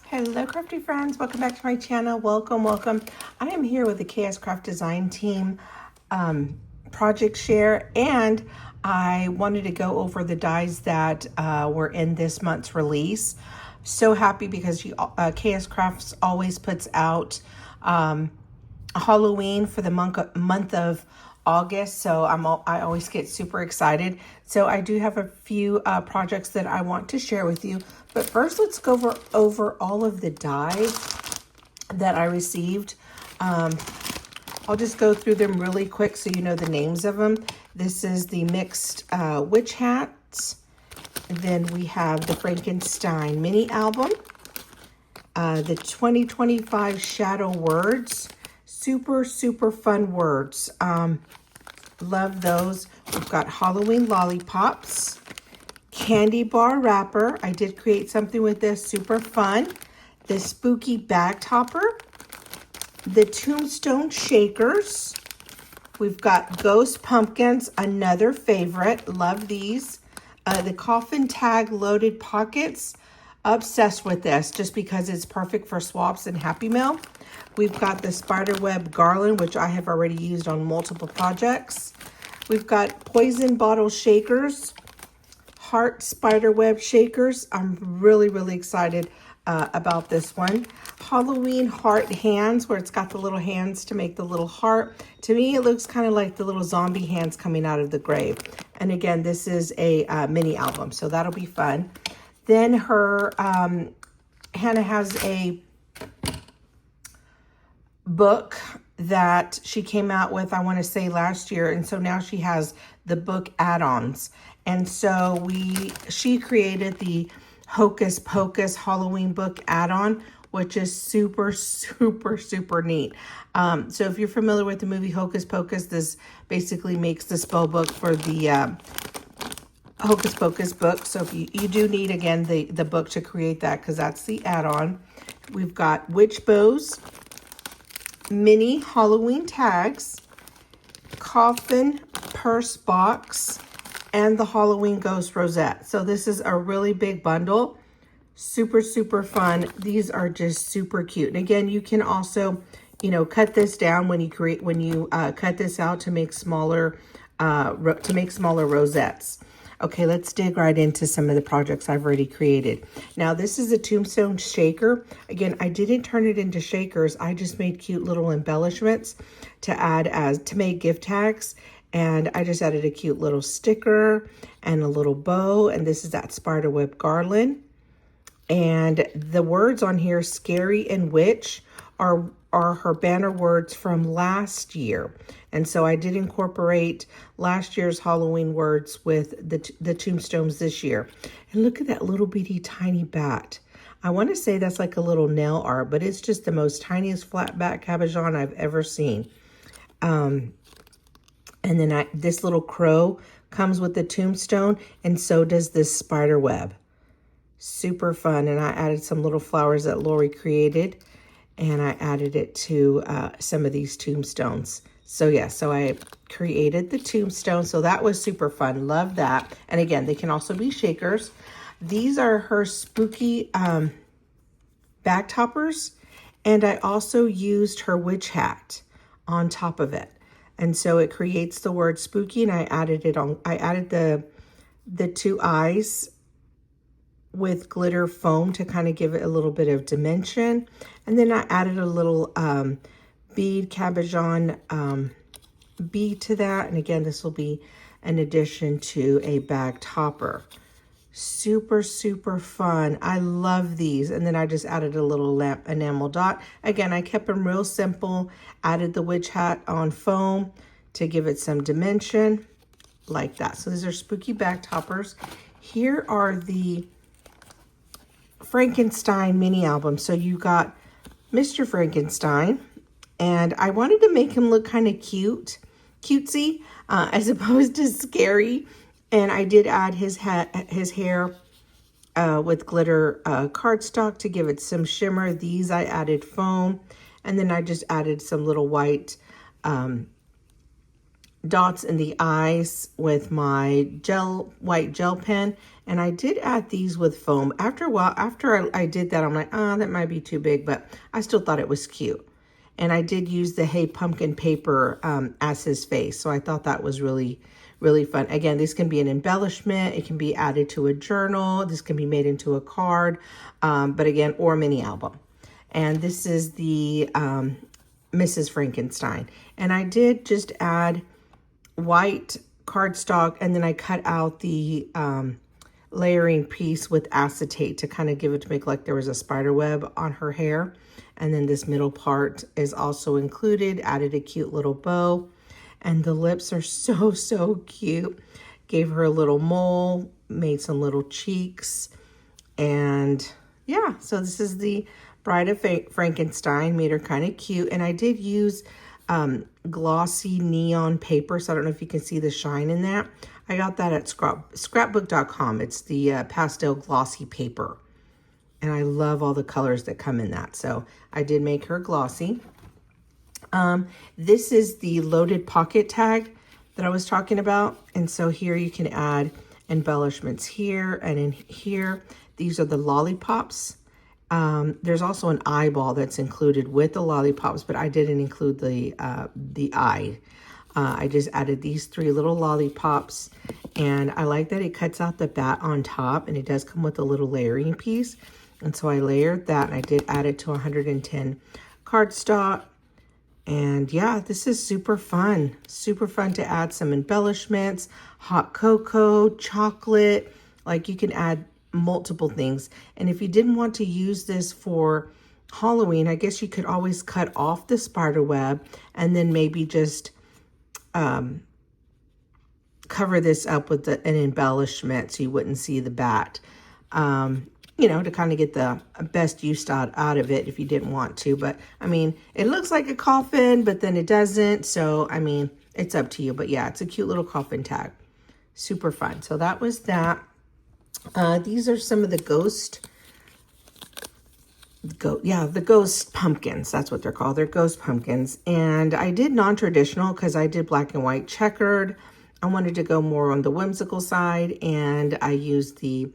Hello crafty friends, welcome back to my channel. Welcome. I am here with the KS Craft Design Team project share, and I wanted to go over the dies that were in this month's release. So happy because KS Crafts always puts out Halloween for the month of August, so I always get super excited. So I do have a few projects that I want to share with you. But first, let's go over all of the dies that I received. I'll just go through them really quick so you know the names of them. This is the mixed witch hats. Then we have the Frankenstein mini album. The 2025 Shadow Words. Super fun words. Love those. We've got Halloween lollipops. Candy bar wrapper. I did create something with this. Super fun. The spooky bag topper. The tombstone shakers. We've got ghost pumpkins. Another favorite. Love these. The coffin tag loaded pockets. Obsessed with this just because it's perfect for swaps and Happy Mail. We've got the spiderweb garland, which I have already used on multiple projects. We've got poison bottle shakers, heart spiderweb shakers. I'm really excited about this one. Halloween heart hands, where it's got the little hands to make the little heart. To me, it looks kind of like the little zombie hands coming out of the grave. And again, this is a mini album, so that'll be fun. Then Hannah has a book that she came out with, I want to say last year. And so now she has the book add-ons. And so she created the Hocus Pocus Halloween book add-on, which is super neat. So if you're familiar with the movie Hocus Pocus, this basically makes the spell book for the Hocus Pocus book. So if you do need, again, the book to create that, because that's the add-on. We've got witch bows, mini Halloween tags, coffin purse box, and the Halloween ghost rosette. So this is a really big bundle. Super fun. These are just super cute. And again, you can also, cut this down when you cut this out to make smaller rosettes. Okay, let's dig right into some of the projects I've already created. Now, this is a tombstone shaker. Again, I didn't turn it into shakers. I just made cute little embellishments to make gift tags. And I just added a cute little sticker and a little bow. And this is that spiderweb garland. And the words on here, scary and witch, are her banner words from last year. And so I did incorporate last year's Halloween words with the tombstones this year. And look at that little bitty tiny bat. I want to say that's like a little nail art, but it's just the most tiniest flat back cabochon I've ever seen. And then this little crow comes with the tombstone, and so does this spider web. Super fun. And I added some little flowers that Lori created, and I added it to some of these tombstones. So yeah, so I created the tombstone. So that was super fun. Love that. And again, they can also be shakers. These are her spooky bag toppers. And I also used her witch hat on top of it. And so it creates the word spooky, and I added the two eyes with glitter foam to kind of give it a little bit of dimension. And then I added a little bead cabochon bead to that. And again, this will be an addition to a bag topper. Super fun. I love these. And then I just added a little lamp enamel dot. Again, I kept them real simple. Added the witch hat on foam to give it some dimension like that. So these are spooky bag toppers. Here are the Frankenstein mini album. So you got Mr. Frankenstein, and I wanted to make him look kind of cutesy, as opposed to scary. And I did add his hair with glitter cardstock to give it some shimmer. These I added foam, and then I just added some little white dots in the eyes with my white gel pen. And I did add these with foam. After a while, after I did that, I'm like, oh, that might be too big, but I still thought it was cute. And I did use the Hey Pumpkin paper as his face. So I thought that was really, really fun. Again, this can be an embellishment. It can be added to a journal. This can be made into a card, but again, or a mini album. And this is the Mrs. Frankenstein. And I did just add white cardstock, and then I cut out the layering piece with acetate to kind of give it to make like there was a spider web on her hair. And then this middle part is also included, added a cute little bow. And the lips are so, so cute. Gave her a little mole, made some little cheeks. And yeah, so this is the Bride of Frankenstein, made her kind of cute. And I did use glossy neon paper, so I don't know if you can see the shine in that. I got that at scrapbook.com. It's the pastel glossy paper. And I love all the colors that come in that. So I did make her glossy. This is the loaded pocket tag that I was talking about. And so here you can add embellishments here and in here. These are the lollipops. There's also an eyeball that's included with the lollipops, but I didn't include the eye. I just added these 3 little lollipops, and I like that it cuts out the bat on top, and it does come with a little layering piece. And so I layered that, and I did add it to 110 cardstock. And yeah, this is super fun to add some embellishments, hot cocoa, chocolate, like you can add multiple things. And if you didn't want to use this for Halloween, I guess you could always cut off the spider web and then maybe just cover this up with an embellishment so you wouldn't see the bat. You know, to kind of get the best use out of it if you didn't want to. But, I mean, it looks like a coffin, but then it doesn't. So, I mean, it's up to you. But, yeah, it's a cute little coffin tag. Super fun. So, that was that. These are some of the ghost pumpkins. That's what they're called. They're ghost pumpkins. And I did non-traditional because I did black and white checkered. I wanted to go more on the whimsical side. And I used the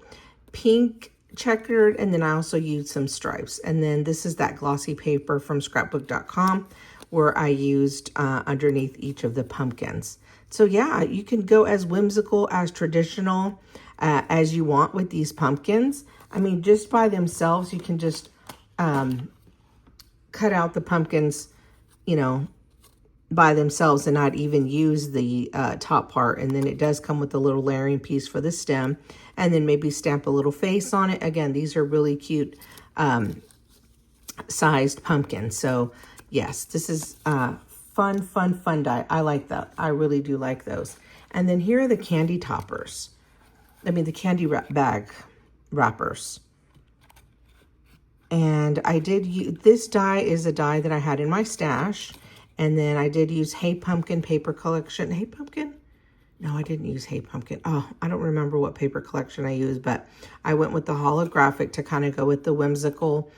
pink checkered, and then I also used some stripes. And then this is that glossy paper from scrapbook.com where I used underneath each of the pumpkins. So yeah, you can go as whimsical, as traditional as you want with these pumpkins. I mean, just by themselves, you can just cut out the pumpkins, you know, by themselves and not even use the top part. And then it does come with a little layering piece for the stem, and then maybe stamp a little face on it. Again, these are really cute sized pumpkins. So yes, this is fun die. I like that. I really do like those. And then here are the candy toppers. The candy bag wrappers. And I did use, this die is a die that I had in my stash. And then I did use Hey Pumpkin paper collection. Hey Pumpkin? No, I didn't use Hey Pumpkin. Oh, I don't remember what paper collection I used, but I went with the holographic to kind of go with the whimsical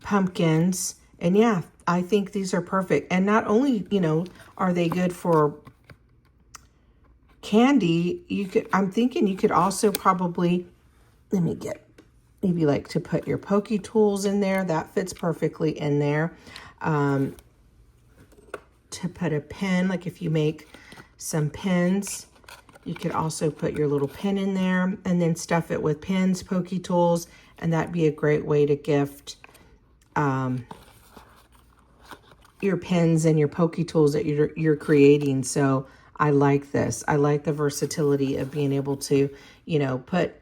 pumpkins. And yeah, I think these are perfect. And not only, you know, are they good for candy, I'm thinking you could also probably, maybe like to put your pokey tools in there. That fits perfectly in there. To put a pen, like if you make some pens, you could also put your little pen in there and then stuff it with pens, pokey tools, and that'd be a great way to gift your pens and your pokey tools that you're creating. So I like this. I like the versatility of being able to, you know, put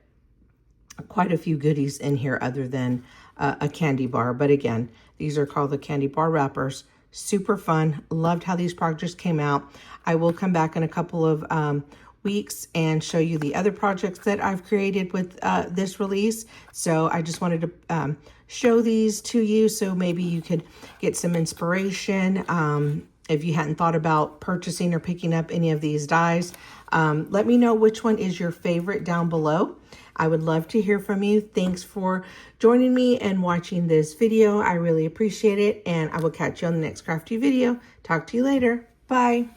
quite a few goodies in here other than a candy bar. But again, these are called the candy bar wrappers. Super fun. Loved how these projects came out. I will come back in a couple of weeks and show you the other projects that I've created with this release. So I just wanted to show these to you so maybe you could get some inspiration if you hadn't thought about purchasing or picking up any of these dies. Let me know which one is your favorite down below. I would love to hear from you. Thanks for joining me and watching this video. I really appreciate it, and I will catch you on the next crafty video. Talk to you later. Bye.